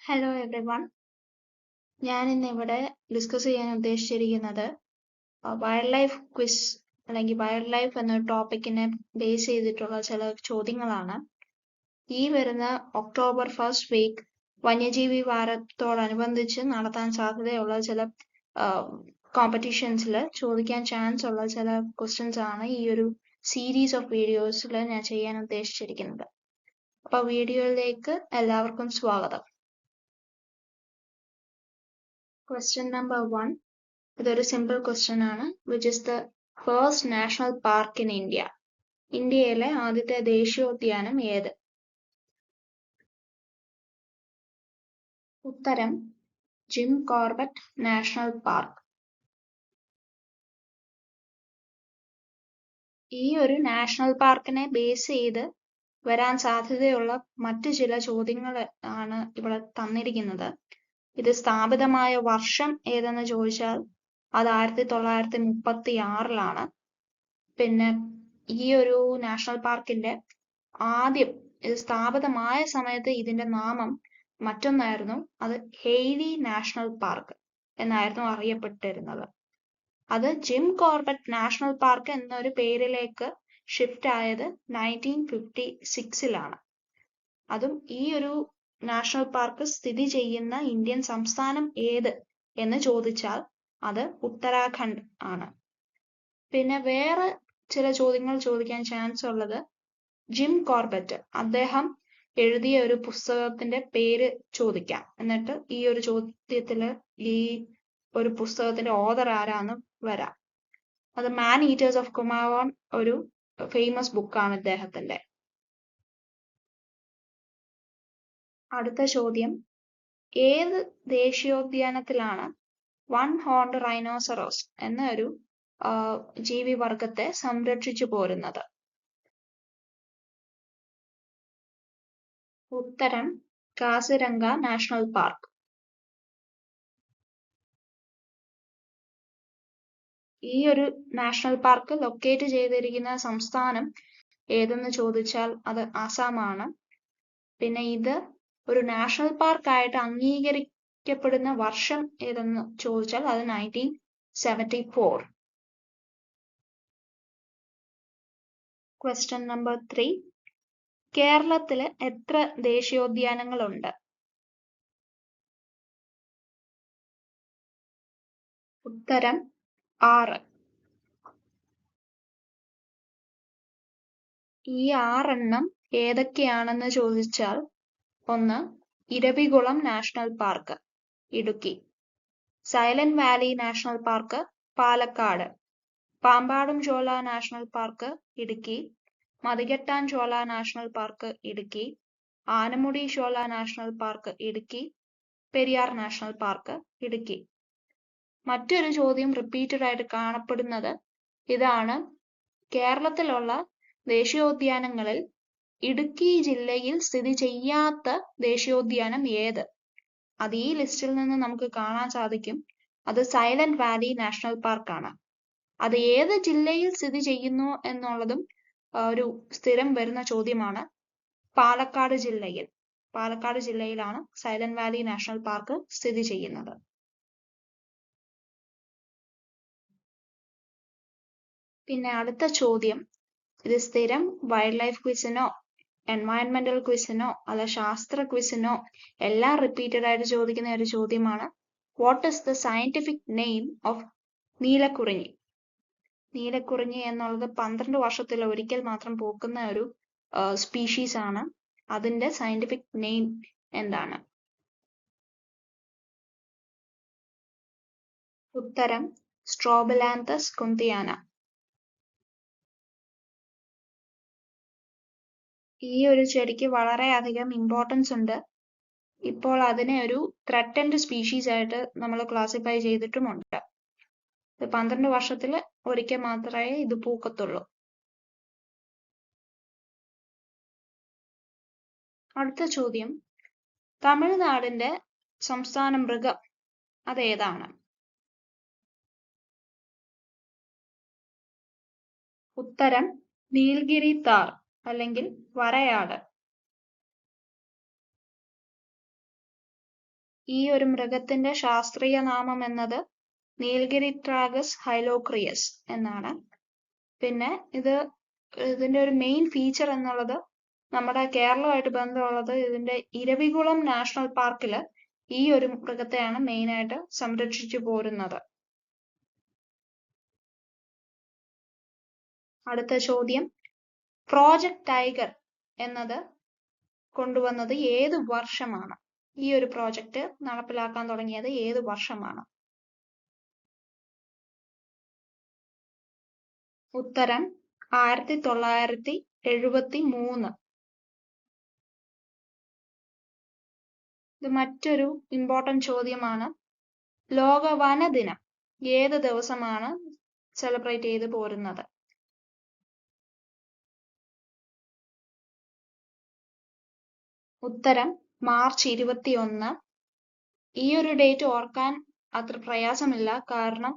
Hello everyone. ഞാൻ ഇന്ന് ഇവിടെ ഡിസ്കസ് ചെയ്യാൻ ഉദ്ദേശിച്ചിരിക്കുന്നത് വൈൽഡ് ലൈഫ് ക്വിസ് അല്ലെങ്കിൽ വൈൽഡ് ലൈഫ് എന്ന ടോപ്പിക്കിനെ ബേസ് ചെയ്തിട്ടുള്ള ചില ചോദ്യങ്ങളാണ്. ഈ വരുന്ന ഒക്ടോബർ 1st വീക്ക് വന്യജീവി വാരത്തോടനുബന്ധിച്ച് നടത്താൻ സാധ്യതയുള്ള ചില കോമ്പറ്റീഷൻസിൽ ചോദിക്കാൻ ചാൻസ് ഉള്ള ചില ക്വസ്റ്റ്യൻസ് ആണ് ഈ ഒരു സീരീസ് ഓഫ് വീഡിയോസിൽ ഞാൻ ചെയ്യാൻ ഉദ്ദേശിച്ചിരിക്കുന്നത്. അപ്പോൾ വീഡിയോയിലേക്ക് എല്ലാവർക്കും സ്വാഗതം. Question number 1. ഇതൊരു സിമ്പിൾ ക്വസ്റ്റ്യൻ ആണ്. Which is the first national park in India? ഇന്ത്യയിലെ ആദ്യത്തെ ദേശീയോദ്യാനം ഏത്? ഉത്തരം ജിം കോർബറ്റ് നാഷണൽ പാർക്ക്. ഈ ഒരു നാഷണൽ പാർക്കിനെ ബേസ് ചെയ്ത് വരാൻ സാധ്യതയുള്ള മറ്റു ചില ചോദ്യങ്ങൾ ആണ് ഇവിടെ തന്നിരിക്കുന്നത്. ഇത് സ്ഥാപിതമായ വർഷം ഏതെന്ന് ചോദിച്ചാൽ അത് 1936 പിന്നെ ഈ ഒരു നാഷണൽ പാർക്കിന്റെ ആദ്യം ഇത് സ്ഥാപിതമായ സമയത്ത് ഇതിന്റെ നാമം മറ്റൊന്നായിരുന്നു. അത് ഹെയ്ലി നാഷണൽ പാർക്ക് എന്നായിരുന്നു അറിയപ്പെട്ടിരുന്നത്. അത് ജിം കോർബറ്റ് നാഷണൽ പാർക്ക് എന്നൊരു പേരിലേക്ക് ഷിഫ്റ്റ് ആയത് 1956 അതും ഈ ഒരു നാഷണൽ പാർക്ക് സ്ഥിതി ചെയ്യുന്ന ഇന്ത്യൻ സംസ്ഥാനം ഏത് എന്ന് ചോദിച്ചാൽ അത് ഉത്തരാഖണ്ഡ് ആണ്. പിന്നെ വേറെ ചില ചോദ്യങ്ങൾ ചോദിക്കാൻ ചാൻസ് ഉള്ളത് ജിം കോർബറ്റ് അദ്ദേഹം എഴുതിയ ഒരു പുസ്തകത്തിന്റെ പേര് ചോദിക്കാം. എന്നിട്ട് ഈ ഒരു ചോദ്യത്തില് ഈ ഒരു പുസ്തകത്തിന്റെ ഓഥർ ആരാന്ന് വരാം. അത് മാൻ ഈറ്റേഴ്സ് ഓഫ് കുമാവോൺ ഒരു ഫേമസ് ബുക്കാണ് ഇദ്ദേഹത്തിന്റെ. അടുത്ത ചോദ്യം, ഏത് ദേശീയോദ്യാനത്തിലാണ് വൺ ഹോൺഡ് റൈനോസറോസ് എന്ന ഒരു ജീവിവർഗത്തെ സംരക്ഷിച്ചു പോരുന്നത്? ഉത്തരം കാസിരംഗ നാഷണൽ പാർക്ക്. ഈ ഒരു നാഷണൽ പാർക്ക് ലൊക്കേറ്റ് ചെയ്തിരിക്കുന്ന സംസ്ഥാനം ഏതെന്ന് ചോദിച്ചാൽ അത് ആസാമാണ്. പിന്നെ ഇത് ഒരു നാഷണൽ പാർക്ക് ആയിട്ട് അംഗീകരിക്കപ്പെടുന്ന വർഷം ഏതെന്ന് ചോദിച്ചാൽ അത് 1974. Question number 3. കേരളത്തില് എത്ര ദേശീയോദ്യാനങ്ങളുണ്ട്? ഉത്തരം 6. ഈ 6 ഏതൊക്കെയാണെന്ന് ചോദിച്ചാൽ ഒന്ന് Eravikulam National Park Idukki, Silent Valley National Park Palakkad, Pampadum Shola National Park Idukki, Mathikettan Shola National Park Idukki, Anamudi Shola National Park Idukki, Periyar National Park Idukki. മറ്റൊരു ചോദ്യം റിപ്പീറ്റഡ് ആയിട്ട് കാണപ്പെടുന്നത് ഇതാണ്: കേരളത്തിലുള്ള ദേശീയോദ്യാനങ്ങളിൽ ഇടുക്കി ജില്ലയിൽ സ്ഥിതി ചെയ്യാത്ത ദേശീയോദ്യാനം ഏത്? അത് ഈ ലിസ്റ്റിൽ നിന്ന് നമുക്ക് കാണാൻ സാധിക്കും. അത് സൈലന്റ് വാലി നാഷണൽ പാർക്കാണ്. അത് ഏത് ജില്ലയിൽ സ്ഥിതി ചെയ്യുന്നു എന്നുള്ളതും ഒരു സ്ഥിരം വരുന്ന ചോദ്യമാണ്. പാലക്കാട് ജില്ലയിലാണ് സൈലന്റ് വാലി നാഷണൽ പാർക്ക് സ്ഥിതി ചെയ്യുന്നത്. പിന്നെ അടുത്ത ചോദ്യം, ഇത് സ്ഥിരം വൈൽഡ് ലൈഫ് ക്വിസിനോ എൻവയൺമെന്റൽ ക്വിസിനോ അല്ല ശാസ്ത്ര ക്വിസിനോ എല്ലാം റിപ്പീറ്റഡ് ആയിട്ട് ചോദിക്കുന്ന ഒരു ചോദ്യമാണ്. What is the scientific name of Neelakurinji? നീലക്കുറിഞ്ഞി എന്നുള്ളത് 12 വർഷത്തിൽ ഒരിക്കൽ മാത്രം പൂക്കുന്ന ഒരു സ്പീഷീസ് ആണ്. അതിന്റെ സയന്റിഫിക് നെയിം എന്താണ്? ഉത്തരം സ്ട്രോബിലാന്തസ് കുന്തിയാന. ഈ ഒരു ചെടിക്ക് വളരെയധികം ഇമ്പോർട്ടൻസ് ഉണ്ട്. ഇപ്പോൾ അതിനെ ഒരു ത്രെറ്റൻഡ് സ്പീഷീസ് ആയിട്ട് നമ്മൾ ക്ലാസിഫൈ ചെയ്തിട്ടുമുണ്ട്. 12 വർഷത്തിൽ ഒരിക്കൽ മാത്രമേ ഇത് പൂക്കത്തുള്ളൂ. അടുത്ത ചോദ്യം, തമിഴ്നാടിന്റെ സംസ്ഥാന മൃഗം അതേതാണ്? ഉത്തരം നീൽഗിരി താർ അല്ലെങ്കിൽ വരയാട്. ഈ ഒരു മൃഗത്തിന്റെ ശാസ്ത്രീയ നാമം എന്നത് നീൽഗിരിട്രാഗസ് ഹൈലോക്രിയസ് എന്നാണ്. പിന്നെ ഇതിന്റെ ഒരു മെയിൻ ഫീച്ചർ എന്നുള്ളത് നമ്മുടെ കേരളമായിട്ട് ബന്ധമുള്ളത് ഇതിന്റെ ഇരവികുളം നാഷണൽ പാർക്കില് ഈ ഒരു മൃഗത്തെയാണ് മെയിനായിട്ട് സംരക്ഷിച്ചു പോരുന്നത്. അടുത്ത ചോദ്യം, പ്രോജക്ട് ടൈഗർ എന്നത് കൊണ്ടുവന്നത് ഏത് വർഷമാണ്? ഈ ഒരു പ്രോജക്റ്റ് നടപ്പിലാക്കാൻ തുടങ്ങിയത് ഏത് വർഷമാണ്? ഉത്തരം 1973. ഇത് മറ്റൊരു ഇമ്പോർട്ടന്റ് ചോദ്യമാണ്. ലോക വനദിനം ഏത് ദിവസമാണ് സെലിബ്രേറ്റ് ചെയ്ത് പോരുന്നത്? ഉത്തരം മാർച്ച് 21. ഈ ഒരു ഡേറ്റ് ഓർക്കാൻ അത്ര പ്രയാസമില്ല, കാരണം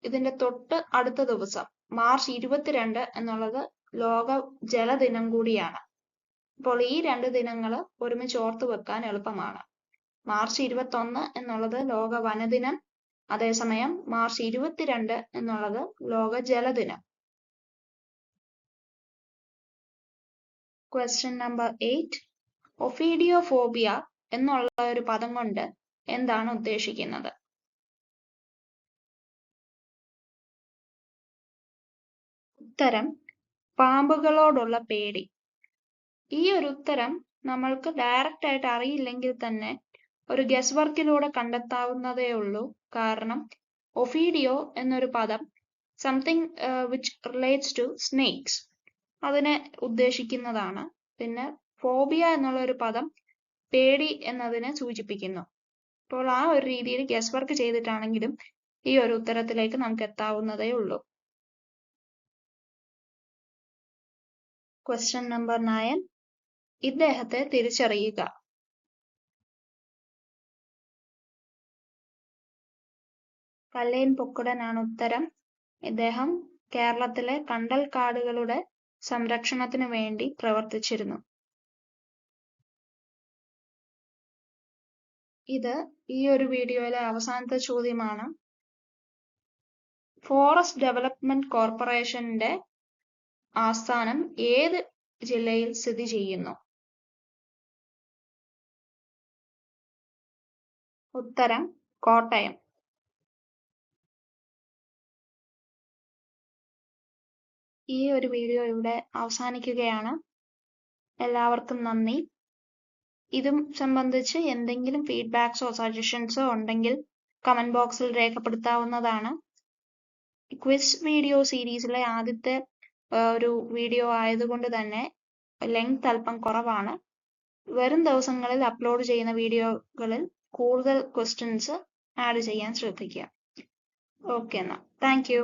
ഇതിന്റെ തൊട്ട് അടുത്ത ദിവസം മാർച്ച് 22 എന്നുള്ളത് ലോക ജലദിനം കൂടിയാണ്. അപ്പോൾ ഈ 2 ദിനങ്ങൾ ഒരുമിച്ച് ഓർത്തു വെക്കാൻ എളുപ്പമാണ്. മാർച്ച് 21 എന്നുള്ളത് ലോക വനദിനം, അതേസമയം മാർച്ച് 22 എന്നുള്ളത് ലോക ജലദിനം. Question number 8. ഒഫീഡിയോഫോബിയ എന്നുള്ള ഒരു പദം കൊണ്ട് എന്താണ് ഉദ്ദേശിക്കുന്നത്? ഉത്തരം പാമ്പുകളോടുള്ള പേടി. ഈ ഒരു ഉത്തരം നമ്മൾക്ക് ഡയറക്റ്റ് ആയിട്ട് അറിയില്ലെങ്കിൽ തന്നെ ഒരു ഗസ് വർക്കിലൂടെ കണ്ടെത്താവുന്നതേ ഉള്ളൂ. കാരണം ഒഫീഡിയോ എന്നൊരു പദം something which relates to snakes അതിനെ ഉദ്ദേശിക്കുന്നതാണ്. പിന്നെ ഫോബിയ എന്നുള്ള ഒരു പദം പേടി എന്നതിനെ സൂചിപ്പിക്കുന്നു. അപ്പോൾ ആ ഒരു രീതിയിൽ ഗസ് വർക്ക് ചെയ്തിട്ടാണെങ്കിലും ഈ ഒരു ഉത്തരത്തിലേക്ക് നമുക്ക് എത്താവുന്നതേ ഉള്ളൂ. Question number 9. ഇദ്ദേഹത്തെ തിരിച്ചറിയുക. കല്ലേൻ പൊക്കുടൻ ആണ് ഉത്തരം. ഇദ്ദേഹം കേരളത്തിലെ കണ്ടൽ കാടുകളുടെ സംരക്ഷണത്തിന് വേണ്ടി പ്രവർത്തിച്ചിരുന്നു. ഇത് ഈ ഒരു വീഡിയോയിലെ അവസാനത്തെ ചോദ്യമാണ്. ഫോറസ്റ്റ് ഡെവലപ്മെന്റ് കോർപ്പറേഷന്റെ ആസ്ഥാനം ഏത് ജില്ലയിൽ സ്ഥിതി ചെയ്യുന്നു? ഉത്തരം കോട്ടയം. ഈ ഒരു വീഡിയോ ഇവിടെ അവസാനിക്കുകയാണ്. എല്ലാവർക്കും നന്ദി. ഇതും സംബന്ധിച്ച് എന്തെങ്കിലും ഫീഡ്ബാക്സോ സജഷൻസോ ഉണ്ടെങ്കിൽ കമന്റ് ബോക്സിൽ രേഖപ്പെടുത്താവുന്നതാണ്. ക്വിസ് വീഡിയോ സീരീസിലെ ആദ്യത്തെ ഒരു വീഡിയോ ആയതുകൊണ്ട് തന്നെ ലെങ്ത് അല്പം കുറവാണ്. വരും ദിവസങ്ങളിൽ അപ്ലോഡ് ചെയ്യുന്ന വീഡിയോകളിൽ കൂടുതൽ ക്വസ്റ്റ്യൻസ് ആഡ് ചെയ്യാൻ ശ്രദ്ധിക്കുക. ഓക്കെ, എന്നാ താങ്ക് യു.